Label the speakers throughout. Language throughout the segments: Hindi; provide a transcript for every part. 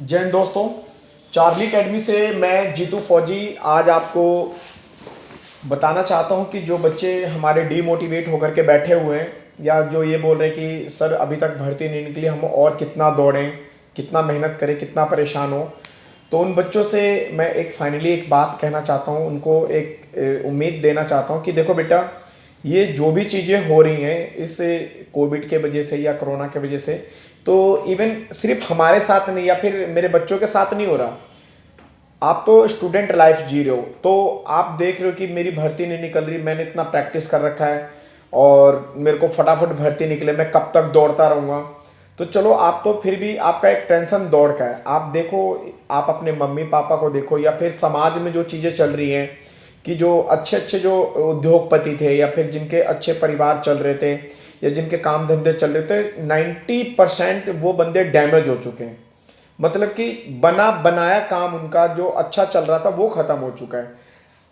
Speaker 1: जय हिंद दोस्तों। चार्ली एकेडमी से मैं जीतू फौजी आज आपको बताना चाहता हूं कि जो बच्चे हमारे डीमोटिवेट होकर के बैठे हुए हैं या जो ये बोल रहे हैं कि सर अभी तक भर्ती नहीं निकली, हम और कितना दौड़ें, कितना मेहनत करें, कितना परेशान हो, तो उन बच्चों से मैं एक फाइनली एक बात कहना चाहता हूं, उनको एक उम्मीद देना चाहता हूं कि देखो बेटा, ये जो भी चीज़ें हो रही हैं इस कोविड के वजह से या कोरोना के वजह से, तो इवन सिर्फ हमारे साथ नहीं या फिर मेरे बच्चों के साथ नहीं हो रहा। आप तो स्टूडेंट लाइफ जी रहे हो, तो आप देख रहे हो कि मेरी भर्ती नहीं निकल रही, मैंने इतना प्रैक्टिस कर रखा है और मेरे को फटाफट भर्ती निकले, मैं कब तक दौड़ता रहूँगा। तो चलो, आप तो फिर भी आपका एक टेंशन दौड़ का है। आप देखो, आप अपने मम्मी पापा को देखो या फिर समाज में जो चीज़ें चल रही हैं कि जो अच्छे अच्छे जो उद्योगपति थे या फिर जिनके अच्छे परिवार चल रहे थे या जिनके काम धंधे चल रहे थे, 90% वो बंदे डैमेज हो चुके हैं। मतलब कि बना बनाया काम उनका जो अच्छा चल रहा था वो खत्म हो चुका है।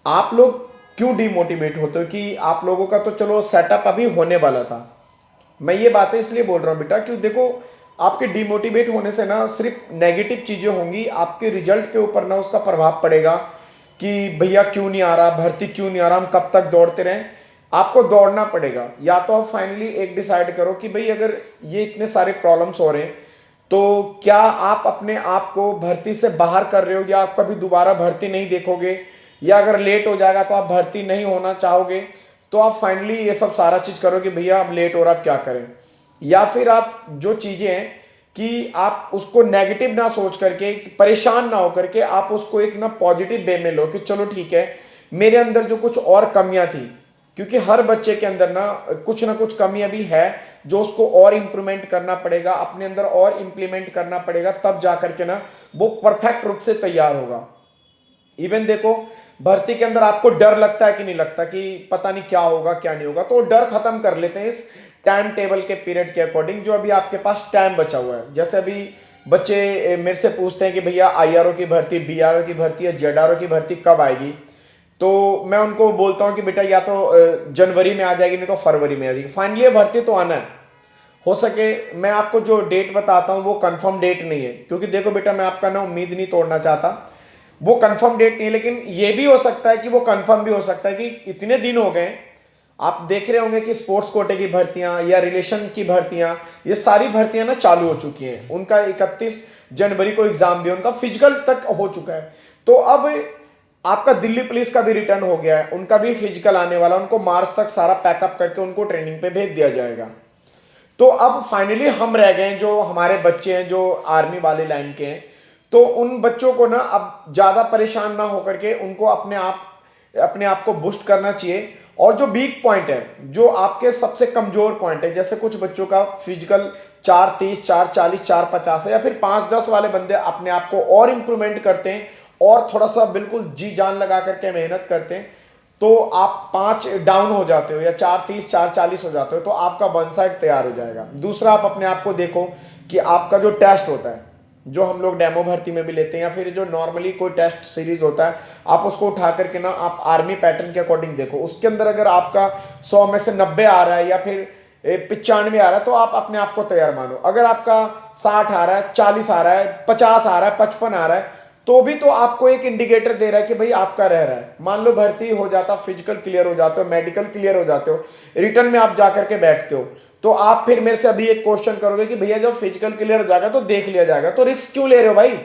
Speaker 1: आप लोग क्यों डिमोटिवेट होते हो कि आप लोगों का तो चलो सेटअप अभी होने वाला था। मैं ये बातें इसलिए बोल रहा हूँ बेटा, क्यों देखो, आपके डिमोटिवेट होने से ना सिर्फ नेगेटिव चीजें होंगी, आपके रिजल्ट के ऊपर ना उसका प्रभाव पड़ेगा कि भैया क्यों नहीं आ रहा, भर्ती क्यों नहीं आ रहा, हम कब तक दौड़ते रहें। आपको दौड़ना पड़ेगा। या तो आप फाइनली एक डिसाइड करो कि भाई अगर ये इतने सारे प्रॉब्लम्स हो रहे हैं तो क्या आप अपने आप को भर्ती से बाहर कर रहे हो या आप कभी दोबारा भर्ती नहीं देखोगे, या अगर लेट हो जाएगा तो आप भर्ती नहीं होना चाहोगे, तो आप फाइनली ये सब सारा चीज करो कि भैया अब लेट हो रहा, अब क्या करें। या फिर आप जो चीजें हैं कि आप उसको नेगेटिव ना सोच करके, परेशान ना हो करके, आप उसको एक ना पॉजिटिव वे में लो कि चलो ठीक है, मेरे अंदर जो कुछ और कमियां थी, क्योंकि हर बच्चे के अंदर ना कुछ कमियां भी है जो उसको और इंप्रूवमेंट करना पड़ेगा, अपने अंदर और इंप्लीमेंट करना पड़ेगा, तब जा करके ना वो परफेक्ट रूप से तैयार होगा। इवन देखो, भर्ती के अंदर आपको डर लगता है कि नहीं लगता कि पता नहीं क्या होगा क्या नहीं होगा, तो डर खत्म कर लेते हैं इस टाइम टेबल के पीरियड के अकॉर्डिंग जो अभी आपके पास टाइम बचा हुआ है। जैसे अभी बच्चे मेरे से पूछते हैं कि भैया आईआरओ की भर्ती, बीआरओ की भर्ती या जेडआरओ की भर्ती कब आएगी, तो मैं उनको बोलता हूं कि बेटा या तो जनवरी में आ जाएगी, नहीं तो फरवरी में आ जाएगी। फाइनली ये भर्ती तो आना है। हो सके मैं आपको जो डेट बताता हूं वो कंफर्म डेट नहीं है, क्योंकि देखो बेटा, मैं आपका ना उम्मीद नहीं तोड़ना चाहता। वो कंफर्म डेट नहीं है, लेकिन ये भी हो सकता है कि वो कंफर्म भी हो सकता है कि इतने दिन हो गए, आप देख रहे होंगे कि स्पोर्ट्स कोटे की भर्तियां या रिलेशन की भर्तियां, ये सारी भर्तियां ना चालू हो चुकी हैं। उनका 31 जनवरी को एग्जाम भी, उनका फिजिकल तक हो चुका है। तो अब आपका दिल्ली पुलिस का भी रिटर्न हो गया है, उनका भी फिजिकल आने वाला, उनको मार्च तक सारा पैकअप करके उनको ट्रेनिंग पे भेज दिया जाएगा। तो अब फाइनली हम रह गए, जो हमारे बच्चे हैं जो आर्मी वाले लाइन के हैं, तो उन बच्चों को ना अब ज्यादा परेशान ना होकर के उनको अपने आप को बूस्ट करना चाहिए। और जो वीक पॉइंट है, जो आपके सबसे कमजोर पॉइंट है, जैसे कुछ बच्चों का फिजिकल 4:30, 4:40, 4:50 है, या फिर 5:10 वाले बंदे अपने आप को और इंप्रूवमेंट करते हैं और थोड़ा सा बिल्कुल जी जान लगा करके मेहनत करते हैं, तो आप 5 डाउन हो जाते हो या 4:30, 4:40 हो जाते हो, तो आपका वन साइड तैयार हो जाएगा। दूसरा, आप अपने आप को देखो कि आपका जो टेस्ट होता है, जो हम लोग डेमो भर्ती में भी लेते हैं या फिर जो नॉर्मली कोई टेस्ट सीरीज होता है, आप उसको उठा करके ना आप आर्मी पैटर्न के अकॉर्डिंग देखो, उसके अंदर अगर आपका 100 में से 90 आ रहा है या फिर 95 आ रहा है, तो आप अपने आप को तैयार मानो। अगर आपका 60 आ रहा है, 40 आ रहा है, 50 आ रहा है, 55 आ रहा है, तो भी तो आपको एक इंडिकेटर दे रहा है कि भाई आपका रह रहा है। मान लो भर्ती हो जाता, फिजिकल क्लियर हो जाते हो, मेडिकल क्लियर हो जाते हो, रिटर्न में आप जाकर के बैठते हो, तो आप फिर मेरे से अभी एक क्वेश्चन करोगे कि भैया जब फिजिकल क्लियर हो जाएगा तो देख लिया जाएगा, तो रिस्क क्यों ले रहे हो भाई?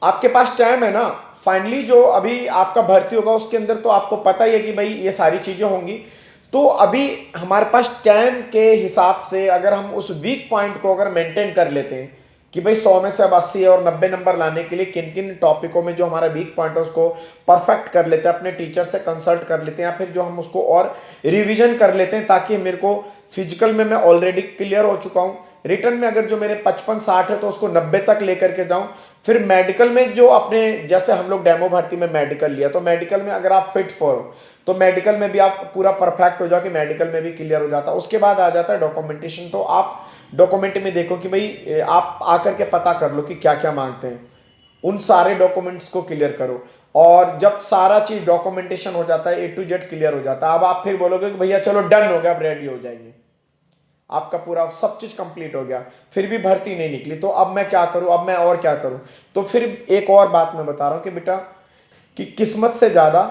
Speaker 1: आपके पास टाइम है ना। फाइनली जो अभी आपका भर्ती होगा उसके अंदर तो आपको पता ही है कि भाई ये सारी चीजें होंगी। तो अभी हमारे पास टाइम के हिसाब से अगर हम उस वीक पॉइंट को अगर मेंटेन कर लेते हैं कि भाई 100 में से अब 80 और 90 नंबर लाने के लिए किन किन टॉपिकों में जो हमारा वीक पॉइंट है उसको परफेक्ट कर लेते हैं, अपने टीचर से कंसल्ट कर लेते हैं या फिर जो हम उसको और रिवीजन कर लेते हैं, ताकि मेरे को फिजिकल में मैं ऑलरेडी क्लियर हो चुका हूं, रिटर्न में अगर जो मेरे 55-60 है तो उसको 90 तक लेकर के जाऊं। फिर मेडिकल में जो अपने, जैसे हम लोग डेमो भर्ती में मेडिकल लिया, तो मेडिकल में अगर आप फिट फॉर हो तो मेडिकल में भी आप पूरा परफेक्ट हो जाओ कि मेडिकल में भी क्लियर हो जाता। उसके बाद आ जाता है डॉक्यूमेंटेशन, तो आप डॉक्यूमेंट में देखो कि भाई आप आकर के पता कर लो कि क्या क्या मांगते हैं, उन सारे डॉक्यूमेंट्स को क्लियर करो। और जब सारा चीज डॉक्यूमेंटेशन हो जाता है, A to Z क्लियर हो जाता है, अब आप फिर बोलोगे कि भैया चलो डन हो गया, अब रेडी हो जाएंगे। आपका पूरा सब चीज कंप्लीट हो गया, फिर भी भर्ती नहीं निकली, तो अब मैं क्या करूं, अब मैं और क्या करूं। तो फिर एक और बात मैं बता रहा हूं कि बेटा, कि किस्मत से ज्यादा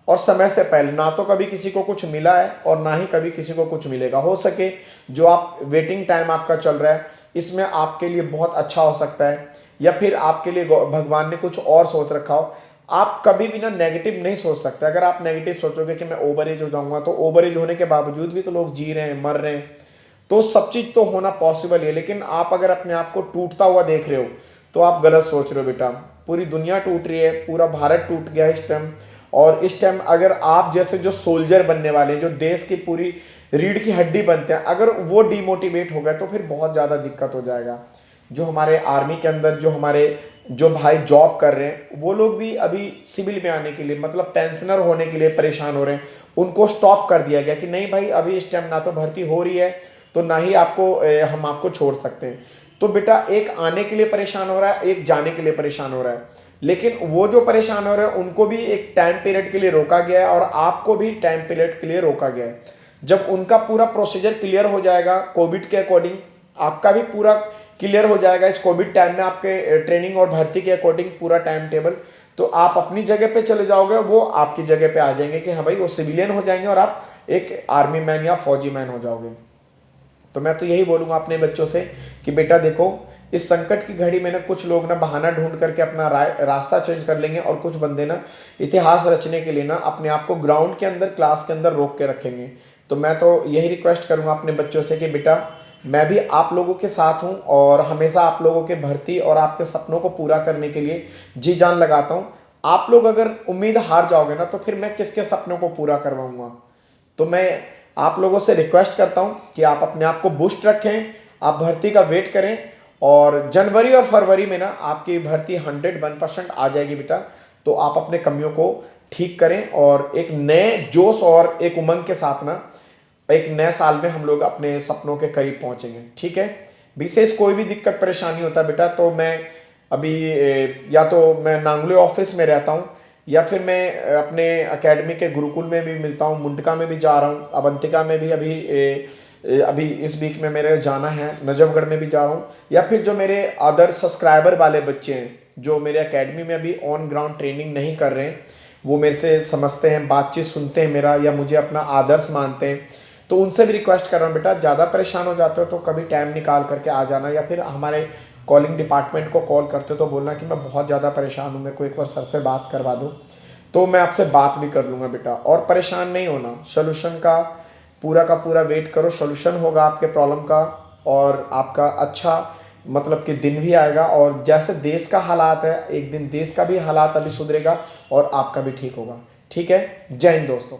Speaker 1: और समय से पहले ना तो कभी किसी को कुछ मिला है और ना ही कभी किसी को कुछ मिलेगा। हो सके जो आप वेटिंग टाइम आपका चल रहा है इसमें आपके लिए बहुत अच्छा हो सकता है, या फिर आपके लिए भगवान ने कुछ और सोच रखा हो। आप कभी भी ना नेगेटिव नहीं सोच सकते। अगर आप नेगेटिव सोचोगे कि मैं ओवर एज हो जाऊंगा, तो ओवर एज होने के बावजूद भी तो लोग जी रहे हैं, मर रहे हैं, तो सब चीज तो होना पॉसिबल है। लेकिन आप अगर अपने आप को टूटता हुआ देख रहे हो तो आप गलत सोच रहे हो बेटा। पूरी दुनिया टूट रही है, पूरा भारत टूट गया है इस टाइम। और इस टाइम अगर आप जैसे जो सोल्जर बनने वाले हैं, जो देश की पूरी रीढ़ की हड्डी बनते हैं, अगर वो डिमोटिवेट हो गए तो फिर बहुत ज़्यादा दिक्कत हो जाएगा। जो हमारे आर्मी के अंदर जो हमारे जो भाई जॉब कर रहे हैं, वो लोग भी अभी सिविल में आने के लिए, मतलब पेंशनर होने के लिए परेशान हो रहे हैं। उनको स्टॉप कर दिया गया कि नहीं भाई, अभी इस टाइम ना तो भर्ती हो रही है, तो ना ही आपको हम आपको छोड़ सकते हैं। तो बेटा, एक आने के लिए परेशान हो रहा है, एक जाने के लिए परेशान हो रहा है। लेकिन वो जो परेशान हो रहे हैं उनको भी एक टाइम पीरियड के लिए रोका गया है, और आपको भी टाइम पीरियड के लिए रोका गया है। जब उनका पूरा प्रोसीजर क्लियर हो जाएगा कोविड के अकॉर्डिंग, आपका भी पूरा क्लियर हो जाएगा इस कोविड टाइम में, आपके ट्रेनिंग और भर्ती के अकॉर्डिंग पूरा टाइम टेबल, तो आप अपनी जगह पे चले जाओगे, वो आपकी जगह पे आ जाएंगे कि हाँ भाई वो सिविलियन हो जाएंगे और आप एक आर्मी मैन या फौजी मैन हो जाओगे। तो मैं तो यही बोलूंगा अपने बच्चों से कि बेटा देखो, इस संकट की घड़ी में ना कुछ लोग ना बहाना ढूंढ करके अपना रास्ता चेंज कर लेंगे, और कुछ बंदे ना इतिहास रचने के लिए ना अपने आप को ग्राउंड के अंदर, क्लास के अंदर रोक के रखेंगे। तो मैं तो यही रिक्वेस्ट करूंगा अपने बच्चों से कि बेटा, मैं भी आप लोगों के साथ हूं, और हमेशा आप लोगों के भर्ती और आपके सपनों को पूरा करने के लिए जी जान लगाता हूं। आप लोग अगर उम्मीद हार जाओगे ना, तो फिर मैं किसके सपनों को पूरा करवाऊंगा। तो मैं आप लोगों से रिक्वेस्ट करता हूं कि आप अपने आप को बूस्ट रखें, आप भर्ती का वेट करें, और जनवरी और फरवरी में ना आपकी भर्ती 101% आ जाएगी बेटा। तो आप अपने कमियों को ठीक करें, और एक नए जोश और एक उमंग के साथ ना एक नए साल में हम लोग अपने सपनों के करीब पहुंचेंगे, ठीक है। विशेष कोई भी दिक्कत परेशानी होता है बेटा, तो मैं अभी या तो मैं नांगले ऑफिस में रहता हूँ, या फिर मैं अपने एकेडमी के गुरुकुल में भी मिलता हूँ, मुंडका में भी जा रहा हूँ, अवंतिका में भी अभी इस वीक में मेरे जाना है, नजफगढ़ में भी जा रहा हूँ। या फिर जो मेरे अदर सब्सक्राइबर वाले बच्चे हैं जो मेरे एकेडमी में अभी ऑन ग्राउंड ट्रेनिंग नहीं कर रहे हैं, वो मेरे से समझते हैं, बातचीत सुनते हैं मेरा, या मुझे अपना आदर्श मानते हैं, तो उनसे भी रिक्वेस्ट कर रहा हूँ बेटा, ज़्यादा परेशान हो जाते हो तो कभी टाइम निकाल करके आ जाना, या फिर हमारे कॉलिंग डिपार्टमेंट को कॉल करते हो तो बोलना कि मैं बहुत ज़्यादा परेशान हूँ, मेरे को एक बार सर से बात करवा दो, तो मैं आपसे बात भी कर लूँगा बेटा। और परेशान नहीं होना, सोल्यूशन का पूरा वेट करो, सोल्यूशन होगा आपके प्रॉब्लम का, और आपका अच्छा मतलब कि दिन भी आएगा। और जैसे देश का हालात है, एक दिन देश का भी हालात अभी सुधरेगा और आपका भी ठीक होगा, ठीक है। जय हिंद दोस्तों।